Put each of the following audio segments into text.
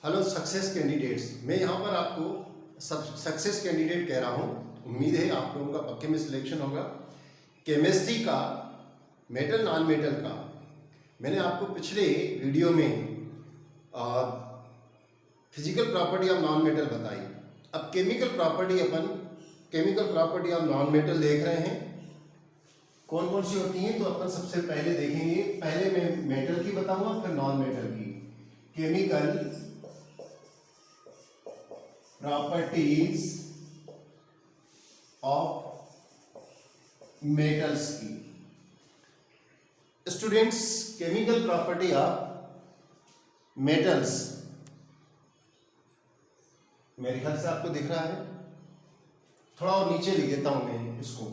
Hello success candidates. मैं यहाँ पर आपको सक्सेस कैंडिडेट कह रहा हूँ। उम्मीद है आप लोगों का पक्के में सिलेक्शन होगा। केमिस्ट्री का मेटल नॉन मेटल का मैंने आपको पिछले वीडियो में physical property of non metal बताई। अब chemical property of non metal देख रहे हैं कौन कौन सी होती हैं। तो अपन सबसे पहले देखेंगे, पहले मैं मेटल की बताऊंगा फिर नॉन मेटल की। केमिकल प्रॉपर्टीज ऑफ मेटल्स की। Students, chemical property of metals मेरे ख्याल से आपको दिख रहा है। थोड़ा और नीचे लिख देता हूं मैं इसको।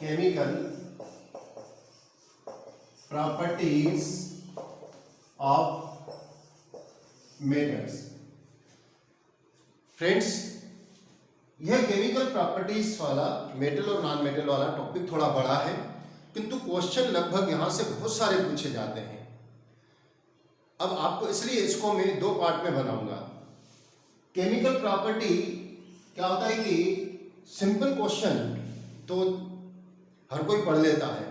Chemical properties of metals. Friends, यह केमिकल प्रॉपर्टीज वाला मेटल और नॉन मेटल वाला टॉपिक थोड़ा बड़ा है, किंतु क्वेश्चन लगभग यहां से बहुत सारे पूछे जाते हैं। अब आपको इसलिए इसको मैं दो पार्ट में बनाऊंगा। केमिकल प्रॉपर्टी क्या होता है कि सिंपल क्वेश्चन तो हर कोई पढ़ लेता है,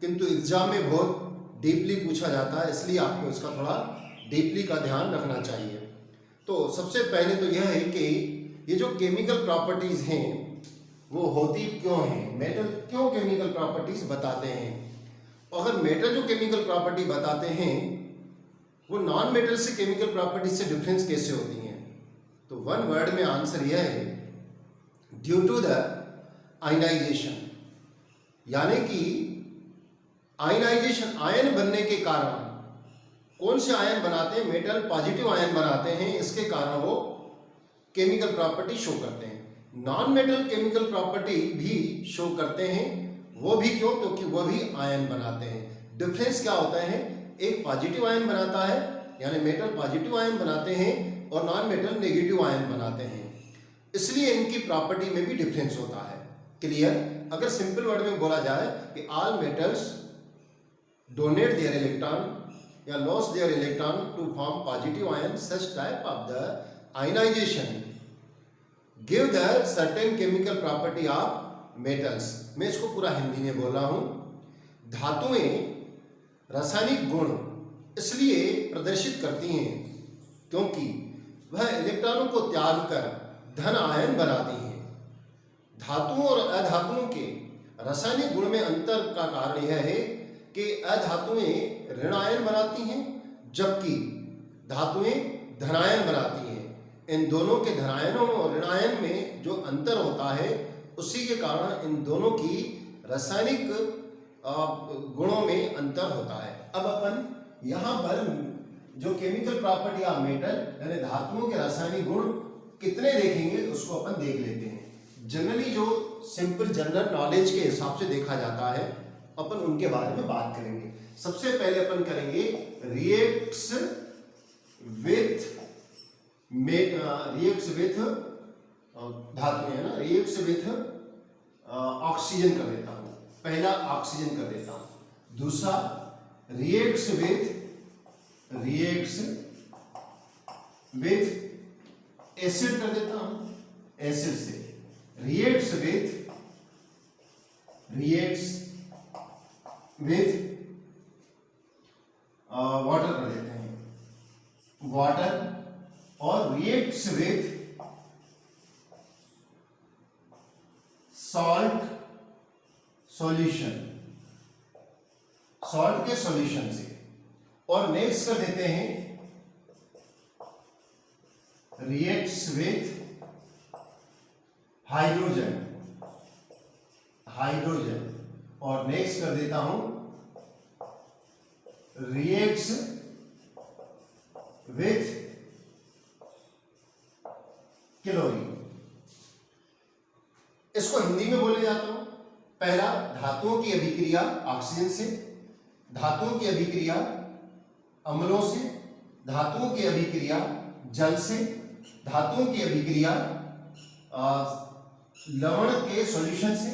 किंतु एग्जाम में बहुत डीपली पूछा जाता है, इसलिए आपको इसका थोड़ा डीपली का ध्यान रखना चाहिए। तो सबसे पहले तो यह है कि ये जो केमिकल प्रॉपर्टीज हैं वो होती क्यों हैं, मेटल क्यों केमिकल प्रॉपर्टीज बताते हैं। अगर मेटल जो केमिकल प्रॉपर्टी बताते हैं वो नॉन मेटल से केमिकल प्रॉपर्टी से डिफरेंस कैसे होती हैं, तो वन वर्ड में आंसर यह है, ड्यू टू द आयनाइजेशन। यानी कि आयनाइजेशन, आयन बनने के कारण, कौन से आयन बनाते हैं, मेटल पॉजिटिव आयन बनाते हैं, इसके कारण वो केमिकल प्रॉपर्टी शो करते हैं। नॉन मेटल केमिकल प्रॉपर्टी भी शो करते हैं, वो भी क्यों, तो कि वो भी आयन बनाते हैं। डिफरेंस क्या होता है, एक पॉजिटिव आयन बनाता है यानी मेटल पॉजिटिव आयन बनाते हैं और नॉन मेटल नेगेटिव आयन बनाते हैं, इसलिए इनकी प्रॉपर्टी में भी डिफरेंस होता है। क्लियर। अगर सिंपल वर्ड में बोला जाए कि all metals donate their electron या loss their electron to form positive ion, such type of the ionization give the certain chemical property of metals. मैं इसको पूरा हिंदी में बोल रहा हूं। धातुएं रासायनिक गुण इसलिए प्रदर्शित करती हैं क्योंकि वह इलेक्ट्रॉनों को त्याग कर धन आयन बनाती हैं। धातुओं और अधातुओं के रासायनिक गुण में अंतर का कारण यह है कि अधातुएं ऋण आयन बनाती हैं जबकि धातुएं धनायन बनाती हैं। इन दोनों के धनायनों और ऋणायन में जो अंतर होता है उसी के कारण इन दोनों की रासायनिक गुणों में अंतर होता है। अब अपन यहाँ पर जो केमिकल प्रॉपर्टी ऑफ मेटल यानी धातुओं के रासायनिक गुण कितने देखेंगे उसको अपन देख लेते हैं। जनरली जो सिंपल जनरल नॉलेज के हिसाब से देखा जाता है अपन उनके बारे में बात करेंगे। सबसे पहले अपन करेंगे रिएक्ट्स विथ धातु है ना, रिएक्ट्स विथ ऑक्सीजन कर देता हूं। पहला ऑक्सीजन कर देता हूं, दूसरा रिएक्ट्स विथ एसिड कर देता हूं, एसिड से रिएक्ट्स विथ वाटर कर देते हैं, वाटर, और reacts with salt solution, salt के सॉल्यूशन से, और नेक्स्ट कर देते हैं रिएक्ट्स विथ हाइड्रोजन, और नेक्स्ट कर देता हूं रिएक्ट्स विथ क्लोरीन। इसको हिंदी में बोले जाता हूं। पहला धातुओं की अभिक्रिया ऑक्सीजन से, धातुओं की अभिक्रिया अम्लों से, धातुओं की अभिक्रिया जल से, धातुओं की अभिक्रिया लवण के सॉल्यूशन से,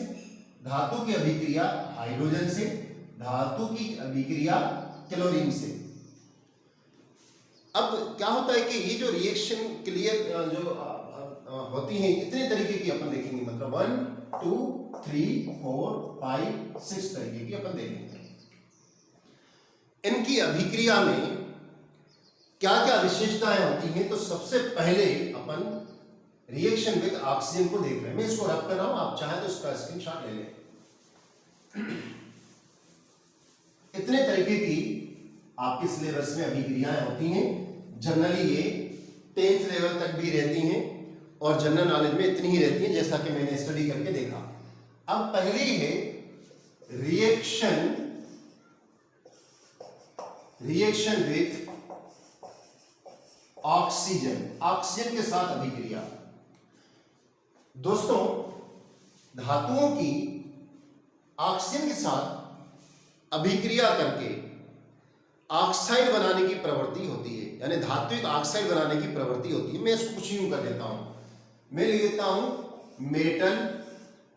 धातु की अभिक्रिया हाइड्रोजन से, धातु की अभिक्रिया क्लोरीन से। अब क्या होता है कि ये जो रिएक्शन क्लियर जो होती हैं इतने तरीके की अपन देखेंगे, मतलब 1 2 3 4 5 6 तरीके की अपन देखेंगे। इनकी अभिक्रिया में क्या क्या विशेषताएं होती हैं, तो सबसे पहले अपन रिएक्शन विद ऑक्सीजन को देख रहे हैं। मैं इसको रख कर रहा हूं, आप चाहें तो इसका स्क्रीनशॉट ले लें। इतने तरीके की आपके सिलेबस में अभिक्रियाएं होती हैं। जनरली ये 10th लेवल तक भी रहती हैं और जनरल नॉलेज में इतनी ही रहती हैं, जैसा कि मैंने स्टडी करके देखा। अब पहली है रिएक्शन विद ऑक्सीजन, ऑक्सीजन के साथ अभिक्रिया। दोस्तों, धातुओं की ऑक्सीजन के साथ अभिक्रिया करके ऑक्साइड बनाने की प्रवृत्ति होती है, यानी धात्विक ऑक्साइड बनाने की प्रवृत्ति होती है। मैं इसको कुछ यूं कर देता हूं, मैं लिख देता हूं मेटल,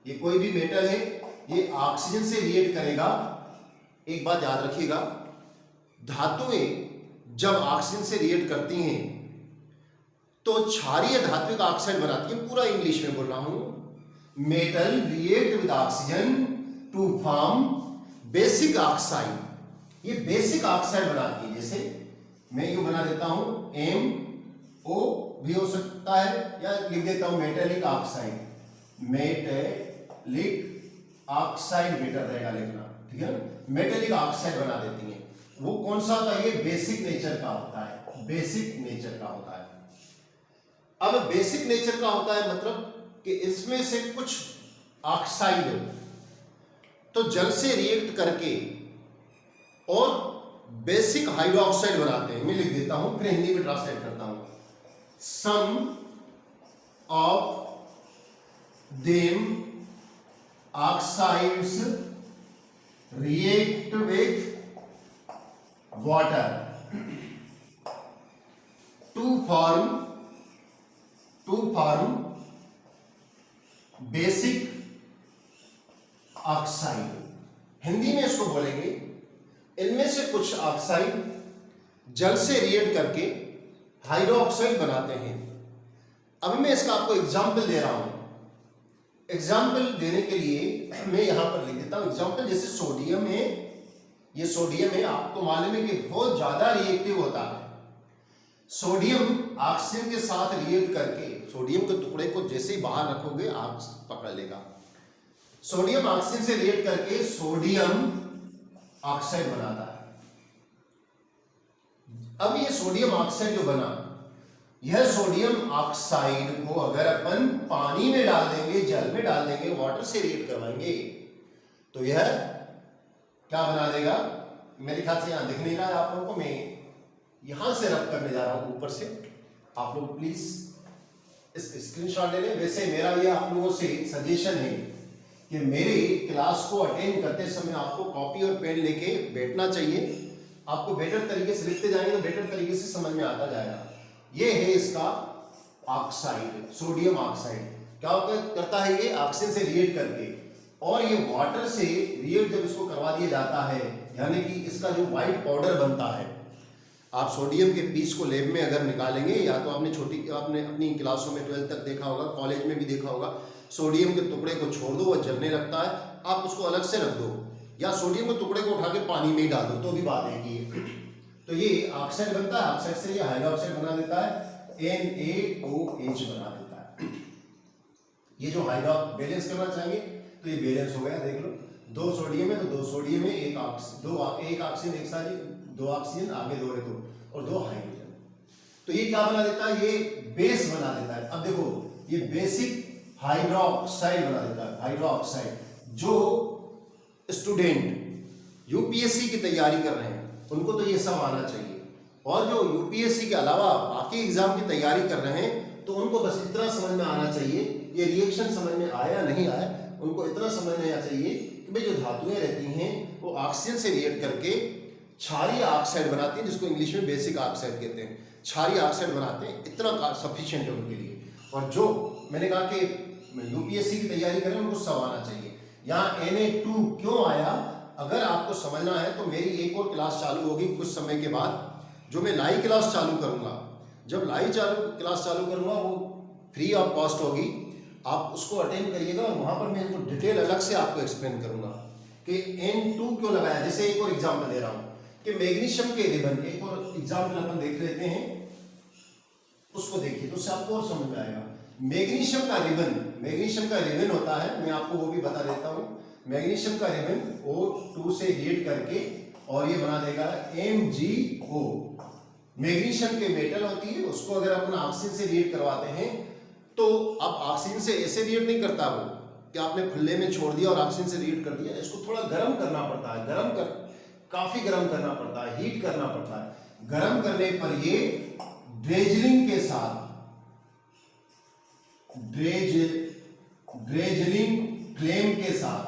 ये कोई भी मेटल है, ये ऑक्सीजन से रिएक्ट करेगा। एक बात याद रखिएगा, धातुएं जब ऑक्सीजन से रिएक्ट करती हैं तो क्षारीय धात्विक ऑक्साइड बनाती है। पूरा इंग्लिश में बोल रहा हूं। Metal react with oxygen to form basic oxide. ये बेसिक ऑक्साइड बनाती है। जैसे मैं यूं बना देता हूं, MO भी हो सकता है, या लिख देता हूं metallic oxide. Metallic oxide better रहेगा लिखना, ठीक है ना। मेटेलिक ऑक्साइड बना देती है। वो कौन सा होता है? ये बेसिक नेचर का होता है, बेसिक नेचर का होता है। अब बेसिक नेचर का होता है मतलब कि इसमें से कुछ ऑक्साइड तो जल से रिएक्ट करके और बेसिक हाइड्रोक्साइड बनाते हैं। मैं लिख देता हूं, फिर हिंदी में ट्रांसलेट करता हूं। Some of them oxides react with water to form basic oxide. Hindi में इसको बोलेंगे, इनमें से कुछ ऑक्साइड जल से रिएक्ट करके हाइड्रोक्साइड बनाते हैं। अब मैं इसका आपको एग्जांपल दे रहा हूं। एग्जांपल देने के लिए मैं यहां पर लिख देता हूं एग्जांपल। जैसे सोडियम है, ये सोडियम है, आपको मालूम है कि बहुत ज्यादा रिएक्टिव होता है। सोडियम ऑक्सीजन के साथ रिएक्ट करके, सोडियम के टुकड़े को जैसे ही बाहर रखोगे आग पकड़ लेगा। सोडियम ऑक्सीजन से रिएक्ट करके सोडियम ऑक्साइड बनाता है। अब ये सोडियम ऑक्साइड जो बना, यह सोडियम ऑक्साइड को अगर अपन पानी में डाल देंगे, जल में डाल देंगे, वाटर से रिएक्ट करवाएंगे, तो यह क्या बना देगा? मेरे ख्याल से यहां दिख नहीं रहा है आप लोगों को, मैं यहां से रब करने जा रहा हूं ऊपर से। आप लोग प्लीज इस स्क्रीनशॉट ले लें। वैसे मेरा ये आप लोगों से सजेशन है कि मेरी क्लास को अटेंड करते समय आपको कॉपी और पेन लेके बैठना चाहिए। आपको बेटर तरीके से लिखते जाएंगे तो बेटर तरीके से समझ में आता जाएगा। ये है इसका ऑक्साइड, सोडियम ऑक्साइड। क्या करता है ये? ऑक्सीजन से रिएक्ट करके, और ये वाटर से रिएक्ट जब इसको करवा दिया जाता है, यानी कि इसका जो व्हाइट पाउडर बनता है। आप सोडियम के पीस को लैब में अगर निकालेंगे, या तो आपने अपनी क्लासों में 12th तक देखा होगा, कॉलेज में भी देखा होगा, सोडियम के टुकड़े को छोड़ दो, वो जलने लगता है, आप उसको अलग से रख दो, या सोडियम के टुकड़े को उठा के पानी में ही डाल दो, तो भी बात है कि तो ये ऑक्साइड बनता है। ऑक्साइड से ये हाइड्रोक्साइड बना देता है, NaOH बना देता है। ये जो हाइड्रो बैलेंस करना चाहिए तो ये बैलेंस हो गया। देख लो, 2 सोडियम है तो 2 सोडियम है, एक ऑक्सीजन, एक साथ 2 ऑक्सीजन, आगे 2 है तो, और 2 हाइड्रोजन। तो ये क्या बना देता है? ये बेस बना देता है। अब देखो, ये बेसिक हाइड्रोक्साइड बना देता है, हाइड्रोक्साइड। जो स्टूडेंट यूपीएससी की तैयारी कर रहे हैं उनको तो ये सब आना चाहिए, और जो यूपीएससी के अलावा बाकी एग्जाम की तैयारी कर रहे हैं तो उनको बस इतना समझ में आना चाहिए, ये रिएक्शन समझ में आया नहीं आया, उनको इतना समझ में आना चाहिए कि भाई जो धातुएं रहती हैं वो ऑक्सीजन से रिएक्ट करके क्षारीय ऑक्साइड बनाती हैं, जिसको इंग्लिश में बेसिक ऑक्साइड कहते हैं। क्षारीय ऑक्साइड बनाते हैं, इतना सफिशिएंट है उनके लिए। और जो मैंने कहा कि यूपीएससी की तैयारी करें उनको सब आना चाहिए। यहाँ Na2 क्यों आया, अगर आपको समझना है तो मेरी एक और क्लास चालू होगी कुछ समय के बाद, जो मैं लाइव क्लास चालू करूंगा। जब लाइव क्लास चालू करूंगा वो फ्री ऑफ कॉस्ट होगी, आप उसको अटेंड करिएगा और वहां पर मैं इसको डिटेल अलग से आपको एक्सप्लेन करूंगा कि N2 क्यों लगाया। जैसे एक और एग्जांपल दे रहा हूं कि मैग्नीशियम के रिबन, एक और एग्जांपल अपन देख लेते हैं, उसको देखिए तो उससे आपको और समझ में आएगा। मैग्नीशियम का रिबन होता है, मैं आपको वो भी बता देता हूं। मैग्नीशियम का रिबन O2 से हीट करके और ये बना देगा MgO। मैग्नीशियम के मेटल होती है, उसको अगर अपन ऑक्सीजन से रीड करवाते हैं तो अब ऑक्सीजन से ऐसे रीड नहीं करता वो कि आपने खुले में छोड़ दिया और ऑक्सीजन से रीड कर दिया। इसको थोड़ा गर्म करना पड़ता है, काफी गर्म करना पड़ता है, हीट करना पड़ता है। गर्म करने पर ये ड्रेजलिंग के साथ, ड्रेजलिंग फ्लेम के साथ,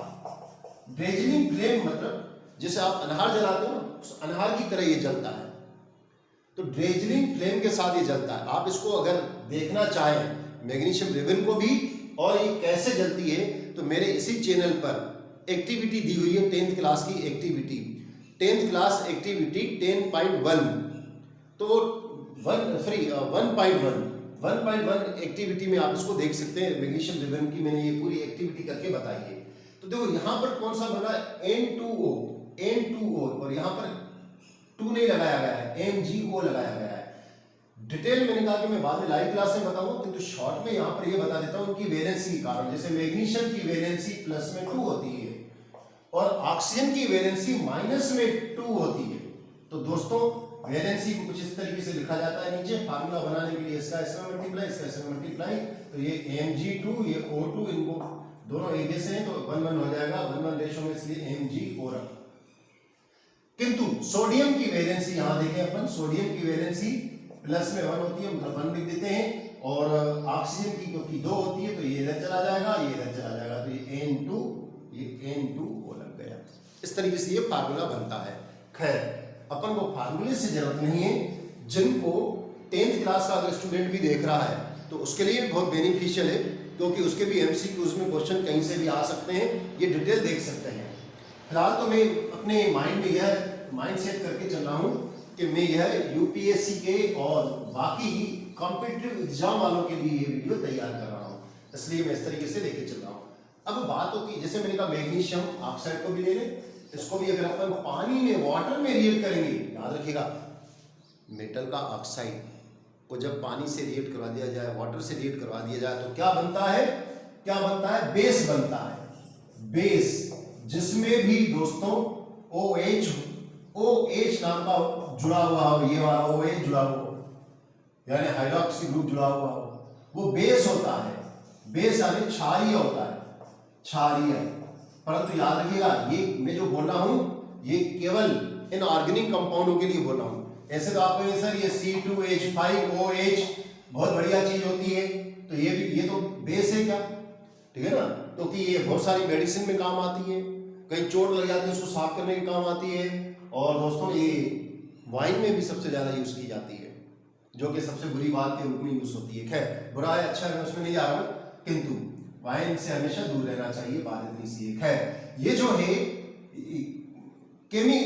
ड्रेजलिंग फ्लेम मतलब जैसे आप अनहार जलाते हो ना, उस अनहार की तरह ये जलता है। तो ड्रेजलिंग फ्लेम के साथ ये जलता है। आप इसको अगर देखना चाहें मैग्नीशियम रिबन को भी और ये कैसे जलती है तो मेरे इसी चैनल पर एक्टिविटी दी हुई है 10th क्लास की एक्टिविटी, 10th क्लास एक्टिविटी 10.1। तो 1.1 एक्टिविटी में आप इसको देख सकते हैं। मैग्नीशियम रिबन की मैंने ये पूरी एक्टिविटी करके बताई है। तो देखो यहाँ पर कौन सा बना N2O और यहाँ पर 2 नहीं लगाया गया है, MgO लगाया गया है। डिटेल मैंने कहा कि मैं बाद में लाइव क्लास में बताऊंगा, किंतु शॉर्ट में यहाँ पर ये बता देता हूँ उनकी वैलेंसी के कारण। जैसे मैग्नीशियम की वैलेंसी प्लस में 2 होती है और ऑक्सीजन की वैलेंसी माइनस में 2 होती है। तो दोस्तों वैलेंसी को कुछ इस तरीके से लिखा जाता है नीचे, फार्मूला बनाने के लिए इसका इसमें मल्टीप्लाई, इसका इसमें मल्टीप्लाई, तो ये Mg2 ये O2, इनको दोनों एक जैसे हैं तो 1-1 हो जाएगा, 1-1 रेशो में, इसलिए MgO रखा। किंतु सोडियम की वैलेंसी यहाँ देखें अपन, सोडियम की वैलेंसी प्लस में 1 होती है, मतलब 1 लिख देते हैं, और ऑक्सीजन की क्योंकि 2 होती है तो ये इधर चला जाएगा, ये इधर चला जाएगा, तो ये N2O लग गया। इस तरीके से ये फार्मूला बनता है। खैर अपन को फार्मूले से जरूरत नहीं है, जिनको 10th क्लास का अगर स्टूडेंट भी देख रहा है तो उसके लिए बहुत बेनिफिशियल है, क्योंकि उसके भी MCQs में क्वेश्चन कहीं से भी आ सकते हैं, ये डिटेल देख सकते हैं। फिलहाल तो मैं अपने माइंड में यह माइंड सेट करके चल रहा हूँ कि मैं यह यूपीएससी के और बाकी कॉम्पिटिटिव एग्जाम वालों के लिए ये वीडियो तैयार कर रहा हूँ, इसलिए मैं इस तरीके से लेके चल रहा हूँ। अब बात होती है, जैसे मैंने कहा मैग्नीशियम ऑक्साइड को भी ले लें, इसको भी अगर अपन पानी में वाटर में रिएक्ट करेंगे, याद रखिएगा मेटल का ऑक्साइड को जब पानी से रिएक्ट करवा दिया जाए, वाटर से रिएक्ट करवा दिया जाए तो क्या बनता है, बेस बनता है। बेस जिसमें भी दोस्तों OH नाम का जुड़ा हुआ हो, ये वाला OH जुड़ा हुआ हो, यानी हाइड्रोक्सी ग्रुप जुड़ा हुआ हो, वो बेस होता है। बेस यानी क्षारीय होता है, क्षारीय। परंतु याद रखिएगा ये मैं जो बोल रहा हूं ये केवल इन ऑर्गेनिक कंपाउंडों के लिए बोल रहा हूं। ऐसे तो आपको सर ये C2H5OH बहुत बढ़िया चीज होती है, तो ये तो बेस है क्या, ठीक है ना, क्योंकि ये बहुत सारी मेडिसिन में काम आती है, कहीं चोट लग जाती है उसको साफ करने के काम आती है, और दोस्तों ये वाइन में भी सबसे ज्यादा यूज की जाती है, जो कि सबसे बुरी बात के रूप में यूज होती है। खैर बुरा है अच्छा है उसमें नहीं जा रहा हूं, किंतु वाइन से हमेशा दूर रहना चाहिए, बात इतनी सी है। खैर ये जो है केमी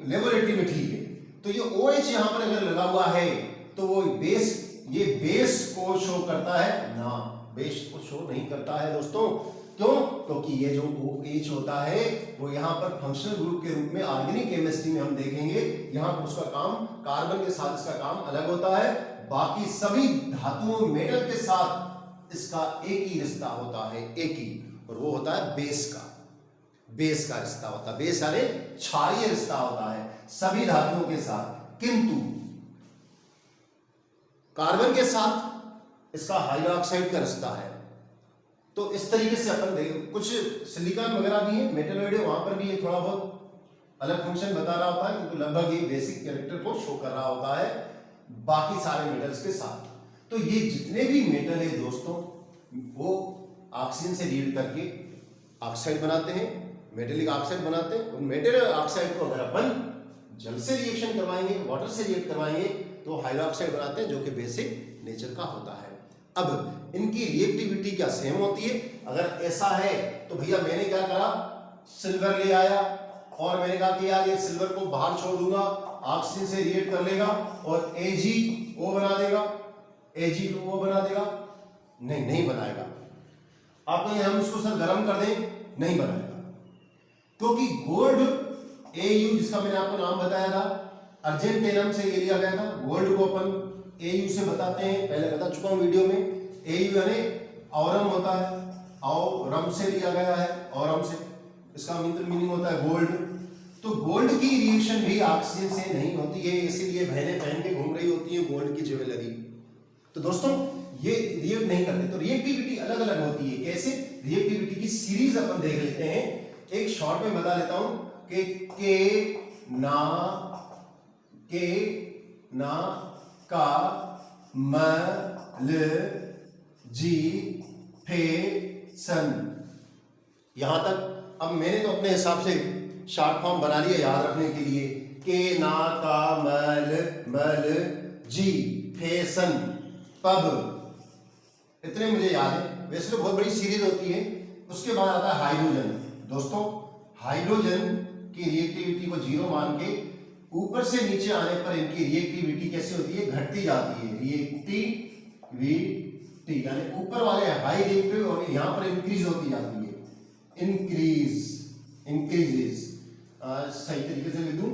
लेबोरेटरी में ठीक है, तो ये OH यहां पर अगर लगा हुआ है तो वो बेस, ये बेस को शो करता है ना, बेस को शो नहीं करता है दोस्तों। क्यों? क्योंकि ये जो OH होता है वो यहाँ पर फंक्शनल ग्रुप के रूप में ऑर्गेनिक केमिस्ट्री में हम देखेंगे, यहाँ पर उसका काम कार्बन के साथ इसका काम अलग होता है, बाकी सभी धातुओं मेटल के साथ इसका एक ही रिश्ता होता है, एक ही, और वो होता है बेस का रिश्ता होता है। बेस यानी क्षारीय रिश्ता होता है सभी धातुओं के साथ, किंतु कार्बन के साथ इसका हाइड्रोक्साइड का रिश्ता है। तो इस तरीके से अपन देखें, कुछ सिलिकॉन वगैरह भी है, मेटलॉइड है, वहां पर भी ये थोड़ा बहुत अलग फंक्शन बता रहा होता है, क्योंकि लगभग ये बेसिक कैरेक्टर को शो कर रहा होता है बाकी सारे मेटल्स के साथ। तो ये जितने भी मेटल है दोस्तों वो ऑक्सीजन से रिएक्ट करके ऑक्साइड बनाते हैं, मेटेलिक ऑक्साइड बनाते हैं। उन मेटल ऑक्साइड को अगर अपन जल से रिएक्शन करवाएंगे, वाटर से रिएक्ट करवाएंगे तो हाइड्रोक्साइड बनाते हैं, जो कि बेसिक नेचर का होता है। अब इनकी रिएक्टिविटी क्या सेम होती है? अगर ऐसा है तो भैया मैंने क्या करा, सिल्वर ले आया और मैंने कहा कि यार ये सिल्वर को बाहर छोड़ दूंगा, ऑक्सीजन से रिएक्ट कर लेगा और AgO बना देगा, AgO बना देगा। नहीं बनाएगा। आप कहें हम इसको सर गर्म कर दें, नहीं बनाएगा, क्योंकि गोल्ड AU जिसका मैंने आपको नाम बताया था, अर्जेंटेनम से ये लिया गया था। गोल्ड को अपन AU से बताते हैं, पहले बता चुका हूं वीडियो में। AU यानी औरम होता है, औरम से लिया गया है, औरम से, इसका मीनिंग होता है गोल्ड। तो गोल्ड की रिएक्शन भी ऑक्सीजन से नहीं होती है, इसीलिए बहनें पहन के घूम रही होती है गोल्ड की ज्वेलरी। तो दोस्तों ये रिएक्ट नहीं करते। तो रिएक्टिविटी अलग अलग होती है। कैसे? रिएक्टिविटी की सीरीज अपन देख लेते हैं। एक शॉर्ट में बता देता हूं कि के ना का म ल जी फे सन, यहां तक। अब मैंने तो अपने हिसाब से शॉर्ट फॉर्म बना लिया याद रखने के लिए, के ना का मल जी फेसन पब, इतने मुझे याद है। वैसे तो बहुत बड़ी सीरीज होती है। उसके बाद आता है हाइड्रोजन। दोस्तों हाइड्रोजन की रिएक्टिविटी को 0 मान के ऊपर से नीचे आने पर इनकी रिएक्टिविटी कैसे होती है? घटती जाती है। रिएक्टिविटी यानी ऊपर वाले हाई रिएक्टिव और यहां पर इंक्रीज होती जाती है। इंक्रीजेस, सही तरीके से लिख दूं,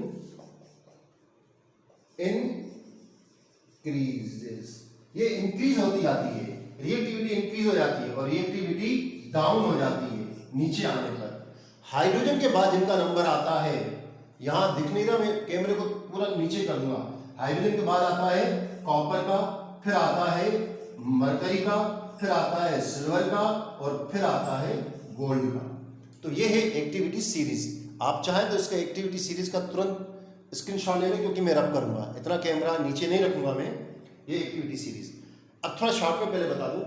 इंक्रीजेस, ये इंक्रीज होती जाती है, रिएक्टिविटी इंक्रीज हो जाती है और रिएक्टिविटी डाउन हो जाती है नीचे आने पर। हाइड्रोजन के बाद जिनका नंबर आता है, यहां दिख नहीं रहा, मैं कैमरे को पूरा नीचे कर दूंगा। हाइड्रोजन के बाद आता है कॉपर का, फिर आता है मरकरी का, फिर आता है सिल्वर का और फिर आता है गोल्ड का। तो ये है एक्टिविटी सीरीज। आप चाहें तो इसका एक्टिविटी सीरीज का तुरंत स्क्रीनशॉट ले लें, क्योंकि मैं रब करूंगा, इतना कैमरा नीचे नहीं रखूंगा मैं। ये एक्टिविटी सीरीज अब थोड़ा शॉर्ट में पहले बता दूं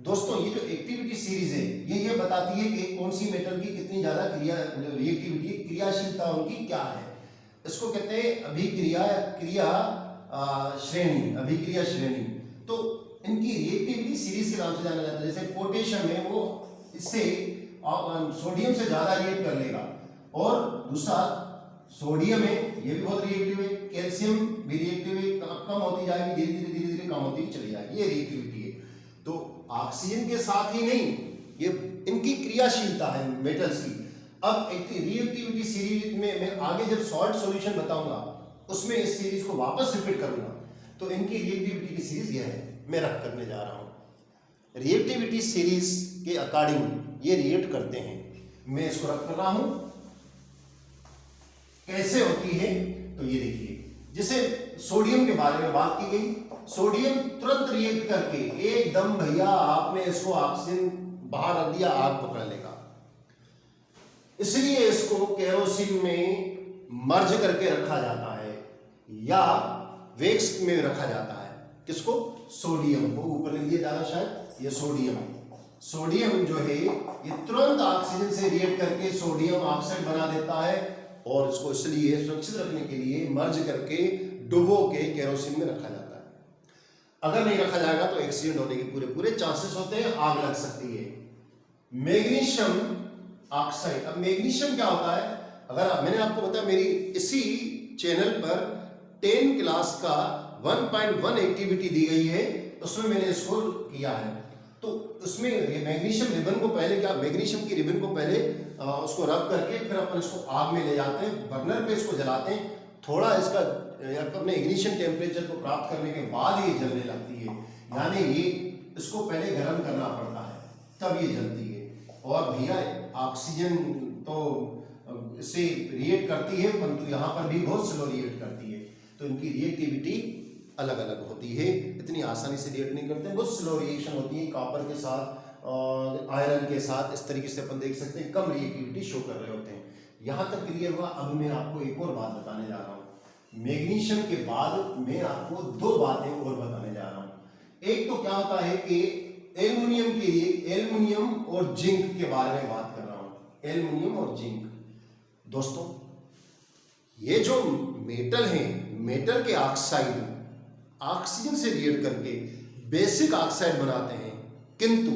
दोस्तों, ये जो एक्टिविटी सीरीज है ये बताती है कि कौन सी मेटल की कितनी ज्यादा रिएक्टिविटी, क्रियाशीलता उनकी क्या है। इसको कहते हैं अभिक्रिया श्रेणी। तो इनकी रिएक्टिविटी सीरीज के नाम से जाना जाता है। जैसे पोटेशियम है, वो इससे सोडियम से ज्यादा रिएक्ट कर लेगा, और दूसरा सोडियम है, ये भी बहुत रिएक्टिव है। कैल्शियम भी रिएक्टिव है, कम होती जाएगी, धीरे धीरे कम होती चली जाएगी, ये रिएक्टिविटी है। तो ऑक्सीजन के साथ ही नहीं, ये इनकी क्रियाशीलता है मेटल्स की। अब एक रिएक्टिविटी सीरीज में मैं आगे जब सॉल्ट सॉल्यूशन बताऊंगा उसमें इस सीरीज को वापस रिपीट करूंगा। तो इनकी रिएक्टिविटी की सीरीज यह है, मैं रख करने जा रहा हूं। रिएक्टिविटी सीरीज के अकॉर्डिंग ये रिएक्ट करते हैं। मैं इसको रख कर रहा हूं। कैसे होती है? तो ये देखिए, जैसे सोडियम के बारे में बात की गई, सोडियम तुरंत रिएक्ट करके एकदम भैया आपने इसको ऑक्सीजन बाहर रख दिया, आग पकड़ लेगा। इसलिए इसको केरोसिन में मर्ज करके रखा जाता है या वैक्स में रखा जाता है। किसको? सोडियम को। ऊपर लिख दिया जाना शायद, ये सोडियम जो है ये तुरंत ऑक्सीजन से रिएक्ट करके सोडियम ऑक्साइड बना देता है, और इसको इसलिए सुरक्षित रखने के लिए मर्ज करके डुबो के केरोसिन में रखा जाता है। अगर नहीं रखा जाएगा तो एक्सीडेंट होने के पूरे चांसेस होते हैं, आग लग सकती है। Magnesium oxide. अब मैग्नीशियम क्या होता है? अगर मैंने आपको बताया, मेरी इसी चैनल पर 10 क्लास का 1.1 एक्टिविटी दी गई है, उसमें मैंने इसको किया है। तो उसमें मैग्नीशियम रिबन को पहले क्या, मैग्नीशियम की रिबन को पहले उसको रब करके फिर अपन इसको आग में ले जाते हैं, बर्नर पे इसको जलाते हैं। थोड़ा इसका अपने इग्निशन टेम्परेचर को प्राप्त करने के बाद ये जलने लगती है, यानी ये इसको पहले गर्म करना पड़ता है तब ये जलती है। और भैया ऑक्सीजन तो इससे रिएक्ट करती है, परंतु यहाँ पर भी बहुत स्लो रिएक्ट करती है। तो इनकी रिएक्टिविटी अलग अलग होती है, इतनी आसानी से रिएक्ट नहीं करते, बहुत स्लो रिएक्शन होती है। कॉपर के साथ और आयरन के साथ इस तरीके से अपन देख सकते हैं कम रिएक्टिविटी शो कर रहे होते हैं। यहाँ तक क्लियर हुआ। अब मैं आपको एक और बात बताने जा रहा हूँ। मैग्नीशियम के बाद मैं आपको 2 बातें और बताने जा रहा हूँ। एक तो क्या होता है कि एल्युमिनियम के लिए, एल्युमिनियम और जिंक के बारे में बात कर रहा हूँ। एल्युमिनियम और जिंक दोस्तों, ये जो मेटल है, मेटल के ऑक्साइड ऑक्सीजन से रिएक्ट करके बेसिक ऑक्साइड बनाते हैं। किंतु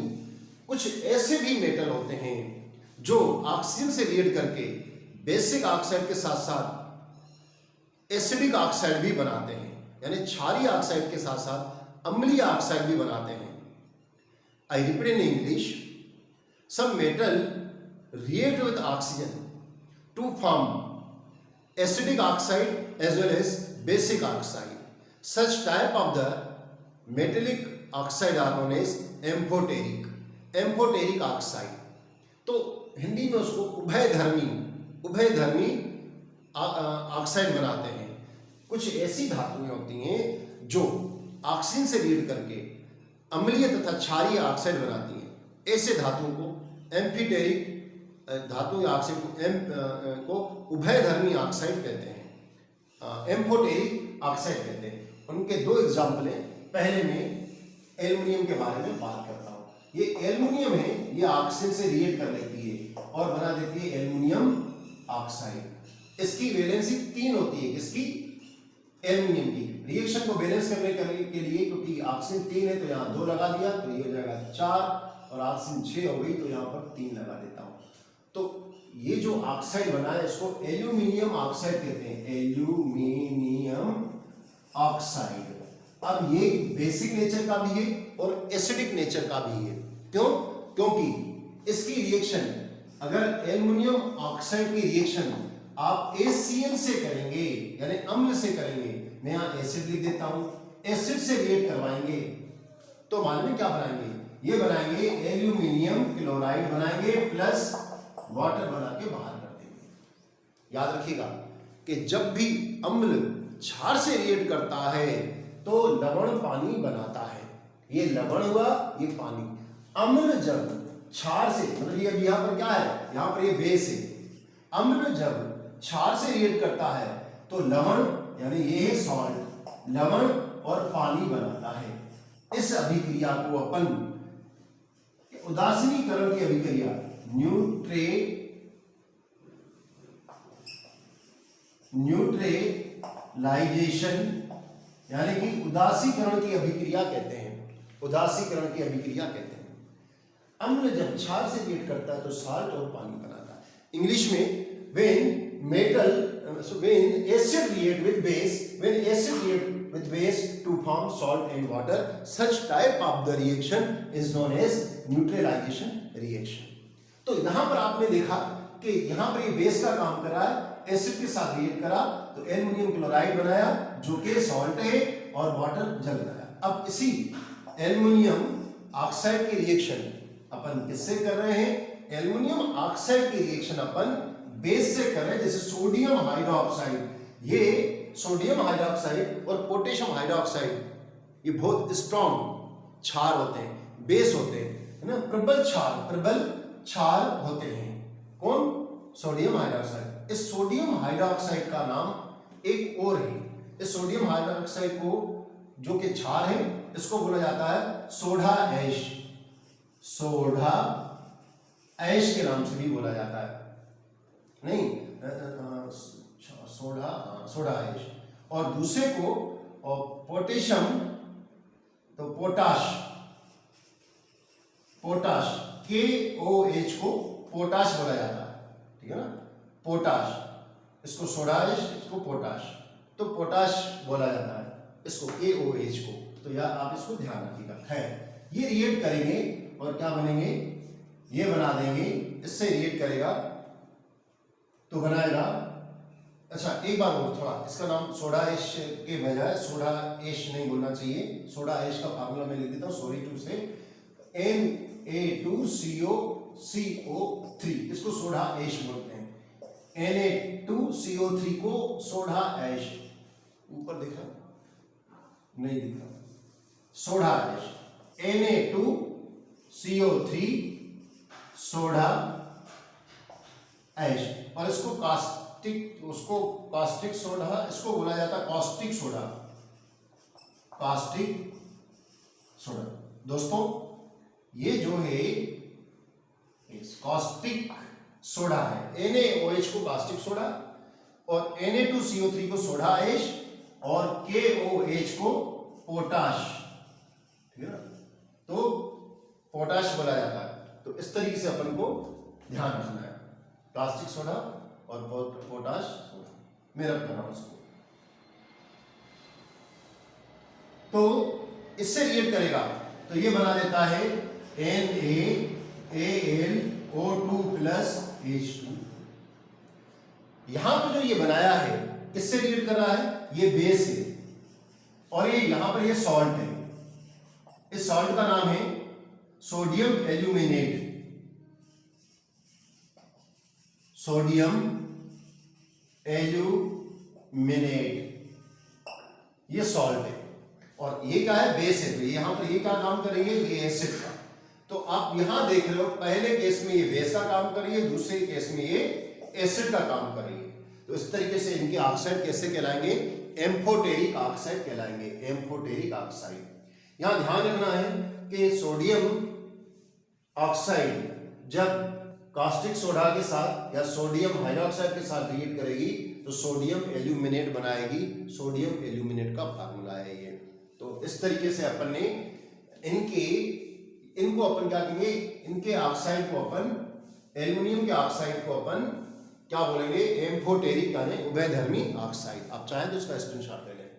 कुछ ऐसे भी मेटल होते हैं जो ऑक्सीजन से रिएक्ट करके बेसिक ऑक्साइड के साथ साथ एसिडिक ऑक्साइड भी बनाते हैं, यानी क्षारीय ऑक्साइड के साथ साथ अम्लीय ऑक्साइड भी बनाते हैं। I repeat in English, some metal react with oxygen to form acidic oxide as well as basic oxide. Such type of the metallic oxide are known as amphoteric, amphoteric oxide. तो हिंदी में उसको उभयधर्मी oxide बनाते हैं। कुछ ऐसी धातुएं होती हैं जो ऑक्सीजन से रिएक्ट करके अम्लीय तथा क्षारीय ऑक्साइड बनाती हैं। ऐसे धातुओं को एम्फीटेरिक धातु या ऑक्साइड को उभयधर्मी ऑक्साइड कहते हैं, एम्फोटेरिक ऑक्साइड कहते हैं। उनके दो एग्जाम्पल हैं। पहले मैं एल्युमिनियम के बारे में बात करता हूँ। ये एल्युमिनियम है, ये ऑक्सीजन से रिएक्ट कर लेती है और बना देती है एल्युमिनियम ऑक्साइड। इसकी वैलेंसी 3 होती है, किसकी? एल्युमिनियम की। रिएक्शन को बैलेंस करने के लिए, क्योंकि ऑक्सीजन 3 है तो यहाँ 2 लगा दिया तो ये हो जाएगा 4, और ऑक्सीजन 6 हो गई तो यहाँ पर 3 लगा देता हूँ। तो ये जो ऑक्साइड बना है इसको एल्यूमिनियम ऑक्साइड कहते हैं, एल्यूमिनियम ऑक्साइड। अब ये बेसिक नेचर का भी है और एसिडिक नेचर का भी है। क्यों? क्योंकि इसकी रिएक्शन, अगर एल्यूमिनियम ऑक्साइड की रिएक्शन आप HCl से करेंगे, यानी अम्ल से करेंगे, मैं यहाँ एसिड लिख देता हूं, एसिड से रिएक्ट करवाएंगे तो मालूम है क्या बनाएंगे? ये बनाएंगे एल्यूमिनियम क्लोराइड बनाएंगे प्लस वाटर बना के बाहर कर देंगे। याद रखिएगा कि जब भी अम्ल क्षार से रिएक्ट करता है तो लवण पानी बनाता है। ये लवण हुआ, ये पानी। अम्ल जब क्षार से, मतलब ये अभी यहाँ पर क्या है? यहाँ पर ये बेस है। अम्ल जब क्षार से रिएक्ट करता है तो लवण, यानी ये है सॉल्ट, लवण और पानी बनाता है। इस अभिक्रिया को अपन उदासीनीकरण की अभिक्रिया, न्यूट्रलाइजेशन, यानी कि उदासीकरण की अभिक्रिया कहते हैं। उदासीकरण की अभिक्रिया कहते हैं। अम्ल जब क्षार से रिएक्ट करता है तो साल्ट और पानी बनाता है। इंग्लिश में when acid react with base to form salt and water, such type of the reaction is known as neutralization reaction. तो यहाँ पर आपने देखा कि यहाँ पर ये बेस का काम कर रहा है, एसिड के साथ रिएक्ट करा तो एल्युमिनियम क्लोराइड बनाया जो कि सॉल्ट है और वाटर जल बनाया। अब इसी एल्युमिनियम ऑक्साइड की रिएक्शन अपन किससे कर रहे हैं? एल्युमिनियम ऑक्साइड की रिएक्शन अपन बेस से कर रहे हैं, जैसे सोडियम हाइड्रोक्साइड। ये सोडियम हाइड्रोक्साइड और पोटेशियम हाइड्रोक्साइड ये बहुत स्ट्रॉन्ग क्षार होते हैं, बेस होते हैं, है ना? प्रबल क्षार होते हैं। कौन? Sodium hydroxide. इस सोडियम हाइड्रोक्साइड का नाम एक और है। इस सोडियम हाइड्रोक्साइड को, जो कि क्षार है, इसको बोला जाता है सोडा ऐश। सोडा ऐश के नाम से भी बोला जाता है, नहीं सोडा ऐश। और दूसरे को पोटेशियम, तो पोटाश KOH को पोटाश बोला जाता है, ठीक है ना? पोटाश, इसको सोडा ऐश, इसको पोटाश, तो पोटाश बोला जाता है इसको, KOH को। तो यार आप इसको ध्यान रखिएगा। खैर, ये रिएक्ट करेंगे और क्या बनेंगे? ये बना देंगे, इससे रिएक्ट करेगा तो बनाएगा। अच्छा, एक बार और थोड़ा, इसका नाम सोडा ऐश के बजाय सोडा ऐश नहीं बोलना चाहिए। सोडा ऐश का फार्मूला मैं लिख देता हूँ, सॉरी टू से, Na2CO3, इसको सोडा ऐश बोलते हैं। Na2CO3 को सोडा ऐश, ऊपर दिख रहा? नहीं दिख रहा। Soda ash, Na2CO3 soda ash. और इसको कास्टिक सोडा, इसको बोला जाता है कॉस्टिक सोडा। Caustic soda. दोस्तों, ये जो है कास्टिक सोडा है। NaOH को कास्टिक सोडा और Na2CO3 को सोडा ऐश और KOH को पोटाश, ठीक है ना? तो पोटाश बोला जाता है। तो इस तरीके से अपन को ध्यान रखना है, प्लास्टिक सोडा और पोटाश सोडा में रख करना उसको। तो इससे रिएक्ट करेगा तो ये बना देता है NaAlO2 प्लस H2। यहां पर जो ये बनाया है किससे रिएक्ट कर रहा है, ये बेस है और ये यहां पर ये सॉल्ट है। इस सॉल्ट का नाम है सोडियम एल्यूमिनेट। सोडियम एल्यूमिनेट ये सॉल्ट है और ये क्या है, बेस है। तो यहां पर ये क्या काम करेंगे, ये एसिड का। तो आप यहां देख रहे हो पहले केस में ये बेस का काम करिए, दूसरे केस में ये एसिड का काम करिए। तो इस तरीके से इनके ऑक्साइड कैसे कहलाएंगे, एम्फोटेरिक ऑक्साइड कहलाएंगे, एम्फोटेरिक ऑक्साइड। यहां ध्यान रखना है कि सोडियम ऑक्साइड जब कास्टिक सोडा के साथ या सोडियम हाइड्रोक्साइड के साथ रिएक्ट करेगी तो सोडियम एल्यूमिनेट बनाएगी। सोडियम एल्यूमिनेट का फार्मूला है ये। तो इस तरीके से अपन ने इनको अपन क्या कहेंगे, इनके ऑक्साइड को अपन, एल्युमिनियम के ऑक्साइड को अपन क्या बोलेंगे, एम्फोटेरिक यानी उभयधर्मी ऑक्साइड। आप चाहें तो इसका स्क्रीनशॉट ले लें।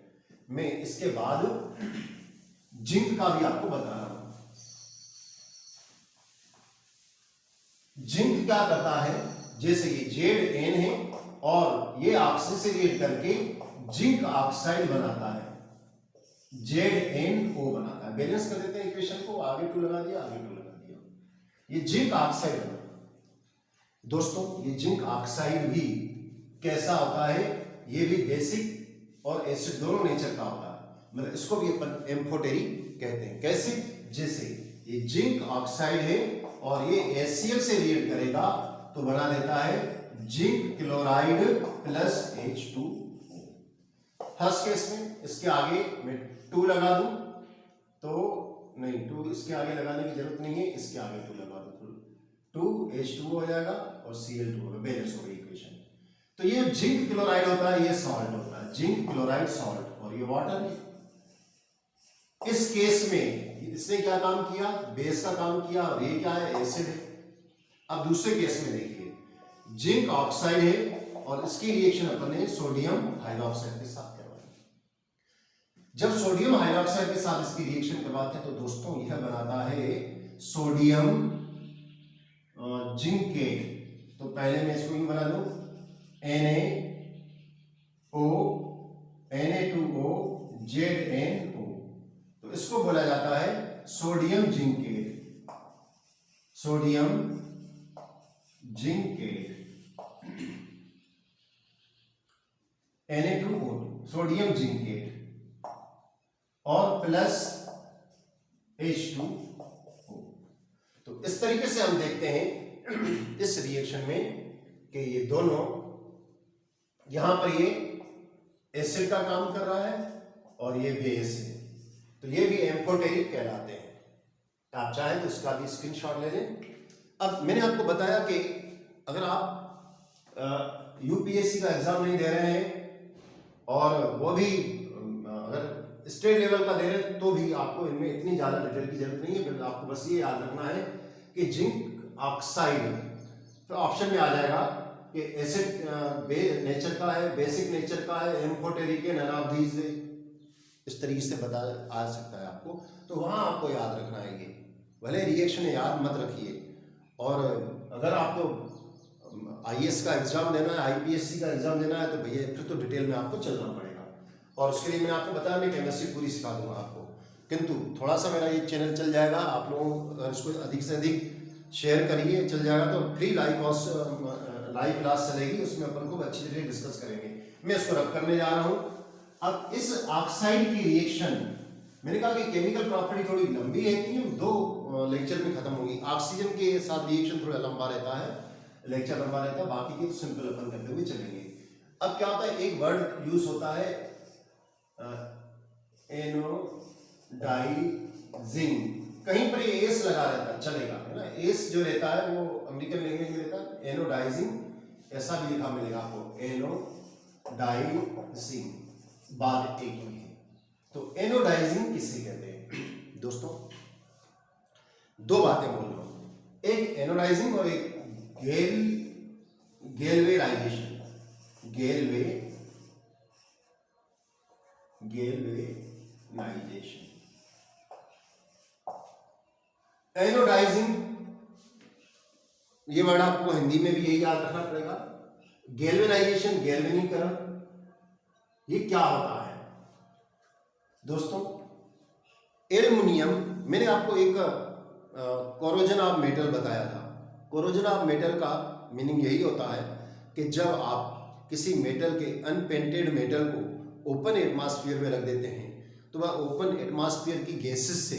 मैं इसके बाद जिंक का भी आपको बता रहा हूं। जिंक क्या करता है, जैसे ये Zn है और ये ऑक्सीजन से रिएक्ट करके जिंक ऑक्साइड बनाता है, ZnO बनाता है। बैलेंस कर देते हैं इक्वेशन को, आगे 2 लगा दिया, आगे 2 लगा दिया, ये जिंक ऑक्साइड बना। दोस्तों ये जिंक ऑक्साइड भी कैसा होता है, ये भी बेसिक और एसिड दोनों नेचर का होता है। मतलब इसको भी अपन एम्फोटेरिक कहते हैं। कैसे, जैसे ये जिंक ऑक्साइड है और ये HCl से रिएक्ट करेगा तो बना देता है zinc chloride plus H2। First case में इसके आगे मैं 2 लगा दूं तो नहीं, 2 इसके आगे लगाने की जरूरत नहीं है, इसके आगे 2 लगा दूं, 2H2 हो जाएगा और Cl2 होगा, बैलेंस हो गई इक्वेशन। तो ये जिंक क्लोराइड होता है, ये सॉल्ट होता है, जिंक क्लोराइड सॉल्ट, और ये वाटर है। इस केस में इसने क्या काम किया, बेस का काम किया, और ये क्या है, एसिड है। अब दूसरे केस में देखिए, जिंक ऑक्साइड है और इसकी रिएक्शन अपन ने सोडियम हाइड्रोक्साइड के साथ करवाई। जब सोडियम हाइड्रोक्साइड के साथ इसकी रिएक्शन करवाते हैं तो दोस्तों यह बनाता है सोडियम जिंकेट। तो पहले मैं इसको यूं बना दूं, Na2O ZnO। तो इसको बोला जाता है sodium zincate, sodium zincate, Na2O2 sodium zincate और प्लस H2O। तो इस तरीके से हम देखते हैं इस रिएक्शन में कि ये दोनों, यहां पर ये एसिड का काम कर रहा है और ये बेस है, तो ये भी एम्फोटेरिक कहलाते हैं। आप चाहें तो इसका भी स्क्रीनशॉट ले लें। अब मैंने आपको बताया कि अगर आप यूपीएससी का एग्जाम नहीं दे रहे हैं और वो भी अगर स्टेट लेवल का दे रहे हैं तो भी आपको इनमें इतनी ज्यादा डिटेल की जरूरत नहीं है। आपको बस ये याद रखना है कि जिंक ऑक्साइड तो ऑप्शन में आ जाएगा कि एसिड नेचर का है, बेसिक नेचर का है, एम्फोटेरिक है, नन ऑफ दीज है। इस तरीके से बता आ सकता है आपको, तो वहां आपको याद रखना है। ये भले रिएक्शन याद मत रखिए, और अगर आपको आईएएस का एग्जाम देना है, आईपीएससी का एग्जाम देना है तो भैया फिर तो डिटेल में आपको चलना पड़ेगा। और उसके लिए मैंने आपको बताया मैं केमिस्ट्री पूरी सिखा दूंगा आपको, किंतु थोड़ा सा मेरा ये चैनल चल जाएगा। आप लोग अगर इसको अधिक से अधिक शेयर करिए, चल जाएगा तो फ्री लाइव क्लास चलेगी, उसमें अपन को अच्छी तरह डिस्कस करेंगे। मैं इसको रख करने जा रहा हूँ। अब इस ऑक्साइड की रिएक्शन, मैंने कहा कि केमिकल प्रॉपर्टी थोड़ी लंबी है कि 2 लेक्चर में खत्म होगी। ऑक्सीजन के साथ रिएक्शन थोड़ा लंबा रहता है, लेक्चर लंबा रहता है, बाकी के सिंपल अपन करते हुए चलेंगे। अब क्या होता है, एक वर्ड यूज होता है एनोडाइजिंग, कहीं पर ये एस लगा रहता है, चलेगा, है ना। एस जो रहता है वो अमेरिकन लैंग्वेज में रहता है एनोडाइजिंग, ऐसा भी लिखा मिलेगा आपको, एनोडाइजिंग, बात एक ही है। तो एनोडाइजिंग किससे कहते हैं दोस्तों, दो बातें बोल रहा हूं, एक एनोडाइजिंग और एक गेलवेनाइजेशन। गेलवेनाइजेशन, एनोडाइजिंग, ये वर्ड आपको हिंदी में भी यही याद रखना पड़ेगा। गेल्वेनाइजेशन, गेल्वेनीकरण, ये क्या होता है दोस्तों? एल्युमिनियम, मैंने आपको एक कोरोजन ऑफ मेटल बताया था। कोरोजन ऑफ मेटल का मीनिंग यही होता है कि जब आप किसी मेटल के अनपेंटेड मेटल को ओपन एटमॉस्फेयर में रख देते हैं तो वह ओपन एटमॉस्फेयर की गैसेस से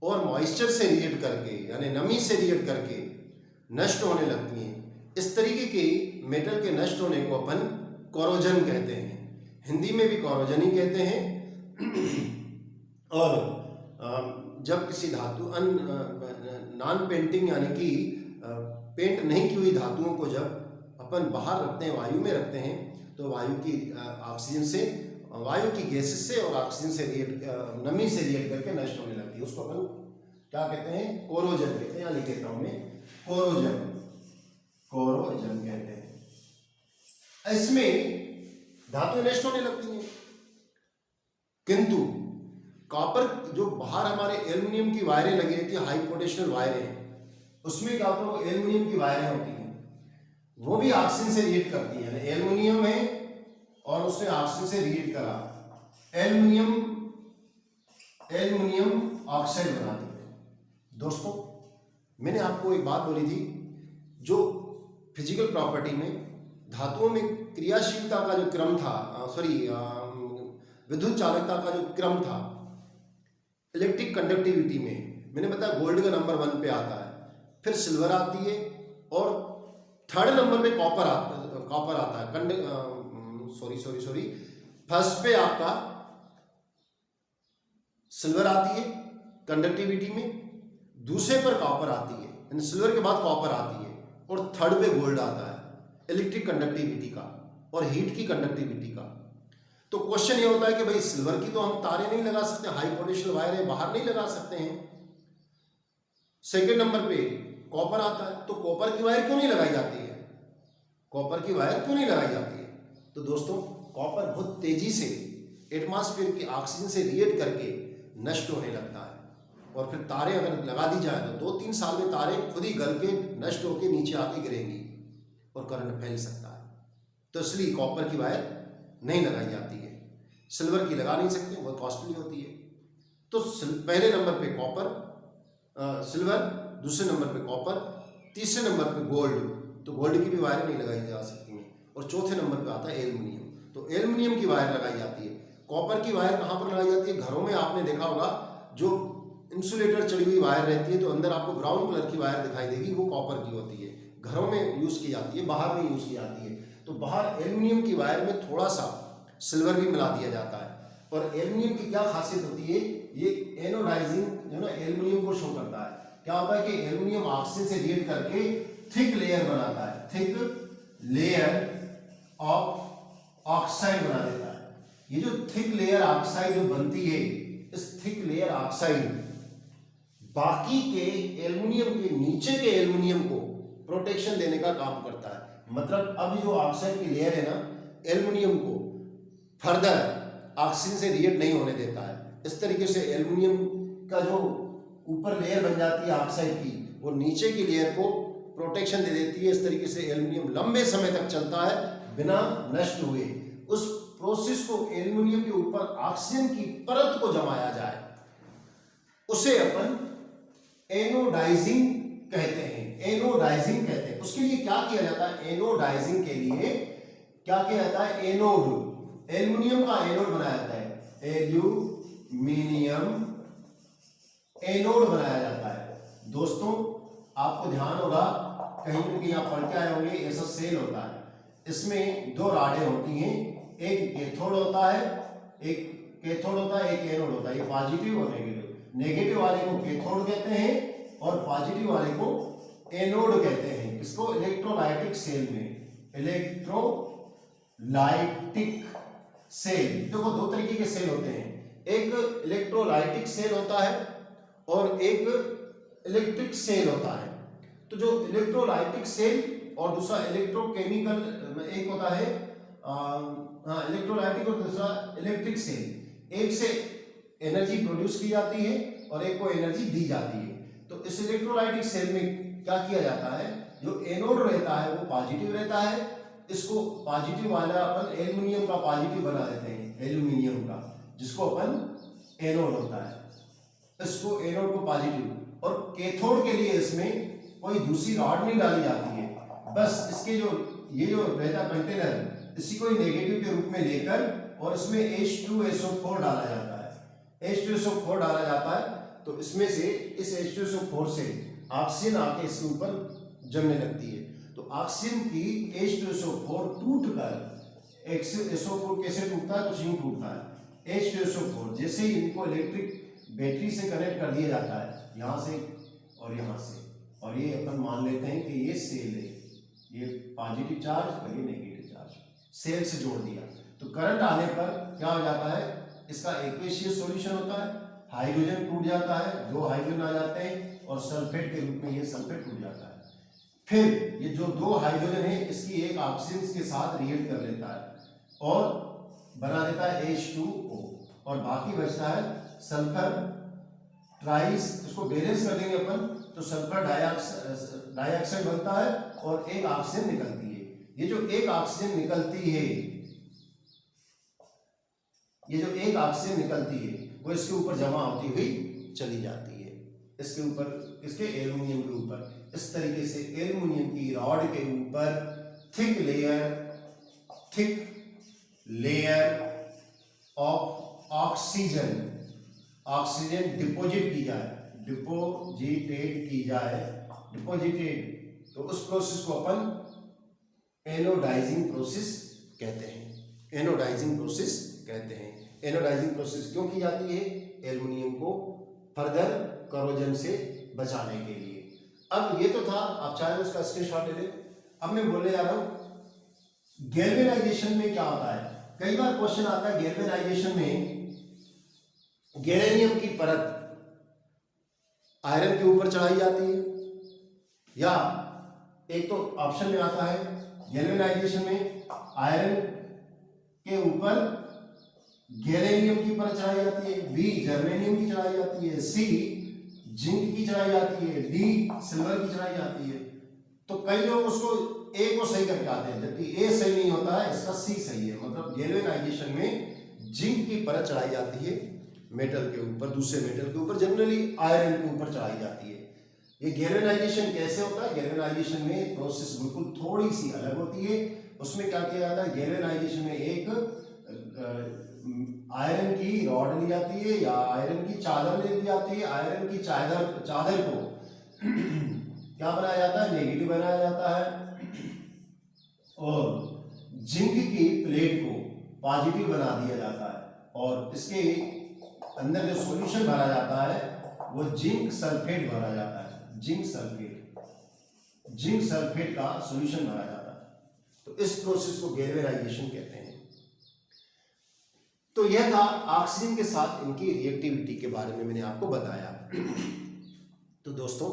और मॉइस्चर से रिएक्ट करके, यानी नमी से रिएक्ट करके नष्ट होने लगती हैं। इस तरीके के मेटल के नष्ट होने को अपन कोरोजन कहते हैं, हिंदी में भी कोरोजन ही कहते हैं। और जब किसी धातु नॉन पेंटिंग यानी कि पेंट नहीं की हुई धातुओं को जब अपन बाहर रखते हैं, वायु में रखते हैं, तो वायु की ऑक्सीजन से, वायु की गैसेस से और ऑक्सीजन से नमी से रिएक्ट करके नष्ट होने लगती है। उसको अपन क्या कहते हैं? कोरोजन कहते हैं। यहाँ लिख देता हूं मैं, कोरोजन कहते हैं। इसमें धातुएं नष्ट होने लगती हैं, किंतु कॉपर जो बाहर हमारे एल्युमिनियम की वायरें लगी रहती है, हाई पोटेंशियल वायरें, उसमें क्या होता है? एल्युमिनियम की वायरें होती हैं, वो भी ऑक्सीजन से रिएक्ट करती हैं। एल्युमिनियम है और उसने ऑक्सीजन से रिएक्ट करा, एल्युमिनियम ऑक्साइड बनाती है। दोस्तों, मैंने आपको एक बात बोली थी, जो फिजिकल प्रॉपर्टी में धातुओं में क्रियाशीलता का जो क्रम था, विद्युत चालकता का जो क्रम था, इलेक्ट्रिक कंडक्टिविटी में मैंने बताया गोल्ड का नंबर 1 पे आता है, फिर सिल्वर आती है और थर्ड नंबर पे कॉपर आता है। फर्स्ट पे आपका सिल्वर आती है कंडक्टिविटी में, दूसरे पर कॉपर आती है, यानी सिल्वर के बाद कॉपर आती है, और थर्ड पे गोल्ड आता है इलेक्ट्रिक कंडक्टिविटी का और हीट की कंडक्टिविटी का। तो क्वेश्चन ये होता है कि भाई सिल्वर की तो हम तारे नहीं लगा सकते, हाई पोटेंशियल वायर है, बाहर नहीं लगा सकते हैं। सेकेंड नंबर पे कॉपर आता है, तो कॉपर की वायर क्यों नहीं लगाई जाती है? तो दोस्तों, कॉपर बहुत तेजी से एटमॉस्फेयर की ऑक्सीजन से रिएक्ट करके नष्ट होने लगता है, और फिर तारे अगर लगा दी जाए तो 2-3 साल में तारे खुद ही गल के नष्ट होकर नीचे आके गिरेंगी और करंट फैल सकता है। तो इसलिए कॉपर की वायर नहीं लगाई जाती है। सिल्वर की लगा नहीं सकते, बहुत कॉस्टली होती है। तो पहले नंबर पे सिल्वर, दूसरे नंबर पे कॉपर, तीसरे नंबर पे गोल्ड, तो गोल्ड की भी वायर नहीं लगाई जा सकती हैं, और चौथे नंबर पे आता है एल्युमिनियम, तो एल्युमिनियम की वायर लगाई जाती है। कॉपर की वायर कहाँ पर लगाई जाती है? घरों में आपने देखा होगा, जो इंसुलेटर चढ़ी हुई वायर रहती है, तो अंदर आपको ब्राउन कलर की वायर दिखाई देगी, वो कॉपर की होती है, घरों में यूज की जाती है, बाहर में यूज की जाती है। तो बाहर एल्युमिनियम की वायर में थोड़ा सा सिल्वर भी मिला दिया जाता है। और एल्युमिनियम की क्या खासियत होती है? ये एनोडाइजिंग जो ना एल्युमिनियम को शो करता है। क्या होता है कि एल्युमिनियम ऑक्सीजन से रिएक्ट करके थिक लेयर बनाता है, थिक लेयर ऑफ ऑक्साइड बना देता है। ये जो थिक लेयर ऑक्साइड जो बनती है, इस थिक लेयर ऑक्साइड बाकी के एल्युमिनियम के नीचे के एल्युमिनियम को प्रोटेक्शन देने का काम करता है। मतलब अब जो ऑक्साइड की लेयर है ना, एल्युमिनियम को फर्दर ऑक्सीजन से रिएक्ट नहीं होने देता है। इस तरीके से एल्युमिनियम का जो ऊपर लेयर बन जाती है ऑक्साइड की, वो नीचे की लेयर को प्रोटेक्शन दे देती है। इस तरीके से एल्युमिनियम लंबे समय तक चलता है बिना नष्ट हुए। उस प्रोसेस को एल्युमिनियम के ऊपर ऑक्सीजन की परत को जमाया जाए, उसे अपन एनोडाइजिंग कहते हैं। उसके लिए क्या किया जाता है? एनोडाइजिंग के लिए क्या किया जाता है? एनोड, एल्युमिनियम का एनोड बनाया जाता है, एल्यूमिनियम एनोड बनाया जाता है। दोस्तों, आपको ध्यान होगा, कहीं ना कहीं आप पढ़ के आए होंगे, ऐसा सेल होता है, इसमें 2 राडें होती हैं, एक कैथोड होता है, एक एनोड होता है। ये पॉजिटिव और नेगेटिव वाले को कैथोड कहते हैं और पॉजिटिव वाले को एनोड कहते हैं। इसको इलेक्ट्रोलाइटिक सेल में, इलेक्ट्रोलाइटिक सेल, देखो 2 तरीके के सेल होते हैं, एक इलेक्ट्रोलाइटिक सेल होता है और एक इलेक्ट्रिक सेल होता है। तो जो इलेक्ट्रोलाइटिक सेल और दूसरा इलेक्ट्रोकेमिकल, एक होता है इलेक्ट्रोलाइटिक और दूसरा इलेक्ट्रिक सेल, एक से एनर्जी प्रोड्यूस की जाती है और एक को एनर्जी दी जाती है। तो इस इलेक्ट्रोलाइटिक सेल में क्या किया जाता है, जो एनोड रहता है वो पॉजिटिव रहता है, इसको पॉजिटिव वाला अपन एल्युमिनियम का पॉजिटिव बना देते हैं, एल्यूमिनियम का, जिसको अपन एनोड होता है, इसको एनोड को पॉजिटिव। और कैथोड के लिए इसमें कोई दूसरी रॉड नहीं डाली जाती है, बस इसके जो ये जो रहता कंटेनर, इसी को नेगेटिव के रूप में लेकर और इसमें H2SO4 डाला जाता है, H2SO4 डाला जाता है। तो इसमें से इस H2SO4 से ऑक्सीजन आके इसके ऊपर जमने लगती है। तो ऑक्सीजन की H2SO4 टूटकर SO4 कैसे टूटता है, कुछ यूं टूटता है। H2SO4 जैसे ही इनको इलेक्ट्रिक बैटरी से कनेक्ट कर दिया जाता है, यहाँ से और यहाँ से, और ये अपन मान लेते हैं कि ये सेल है, ये पॉजिटिव चार्ज और ये नेगेटिव चार्ज, सेल से जोड़ दिया। तो करंट आने पर क्या हो जाता है, इसका एक्वेशियस सॉल्यूशन होता है, हाइड्रोजन टूट जाता है, 2 हाइड्रोजन आ जाते हैं और सल्फेट के रूप में ये सल्फेट टूट जाता है। फिर ये जो 2 हाइड्रोजन है इसकी एक ऑक्सीजन के साथ रिएक्ट कर लेता है और बना देता है H2O, और बाकी बचता है सल्फर ट्राइस, इसको बैलेंस कर देंगे अपन तो सल्फर डाइऑक्साइड बनता है और एक ऑक्सीजन निकलती है। ये जो एक ऑक्सीजन निकलती है, ये जो एक ऑक्सीजन निकलती है वो इसके ऊपर जमा होती हुई चली जाती है, इसके ऊपर, इसके एल्युमिनियम के ऊपर। इस तरीके से एल्युमिनियम की रॉड के ऊपर thick layer of oxygen deposited तो उस प्रोसेस को अपन एनोडाइजिंग प्रोसेस कहते हैं। एनोडाइजिंग प्रोसेस क्यों की जाती है, एल्युमिनियम को फर्दर करोजन से बचाने के लिए। अब ये तो था, आप चाहे उसका स्क्रीनशॉट ले लें। अब मैं बोलने जा रहा हूं गैल्वेनाइजेशन में क्या होता है। कई बार क्वेश्चन आता है गैल्वेनाइजेशन में गैलेनियम की परत आयरन के ऊपर चढ़ाई जाती है, या एक तो ऑप्शन में आता है गैल्वेनाइजेशन में आयरन के ऊपर गैलेनियम की परत चढ़ाई जाती है, बी जर्मेनियम की चढ़ाई जाती है, सी जिंक की चढ़ाई जाती है, डी सिल्वर की चढ़ाई जाती है। तो कई लोग उसको ए को सही करके आते हैं, जबकि ए सही नहीं होता है, इसका सी सही है। मतलब गैल्वेनाइजेशन में जिंक की परत चढ़ाई जाती है मेटल के ऊपर, दूसरे मेटल के ऊपर, जनरली आयरन के ऊपर चढ़ाई जाती है। ये गैल्वेनाइजेशन कैसे होता है, गैल्वेनाइजेशन में प्रोसेस बिल्कुल थोड़ी सी अलग होती है। उसमें क्या किया जाता है, गैल्वेनाइजेशन में एक आयरन की रॉड ली जाती है या आयरन की चादर ले ली जाती है। आयरन की चादर को क्या बनाया जाता है, नेगेटिव बनाया जाता है, और जिंक की प्लेट को पॉजिटिव बना दिया जाता है, और इसके अंदर जो सॉल्यूशन भरा जाता है वो जिंक सल्फेट भरा जाता है, जिंक सल्फेट का सॉल्यूशन भरा जाता है। तो इस प्रोसेस को गैल्वेनाइजेशन कहते हैं। तो यह था ऑक्सीजन के साथ इनकी रिएक्टिविटी के बारे में मैंने आपको बताया। तो दोस्तों,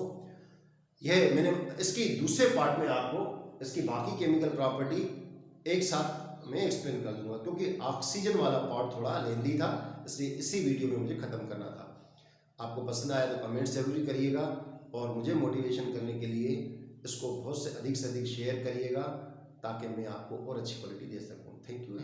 यह मैंने इसकी दूसरे पार्ट में आपको इसकी बाकी केमिकल प्रॉपर्टी एक साथ में एक्सप्लेन कर दूंगा, क्योंकि ऑक्सीजन वाला पार्ट थोड़ा लेंथी था, इसलिए इसी वीडियो में मुझे खत्म करना था। आपको पसंद आया तो कमेंट जरूर करिएगा, और मुझे मोटिवेशन करने के लिए इसको बहुत से अधिक शेयर करिएगा, ताकि मैं आपको और अच्छी क्वालिटी दे सकूं। Thank you.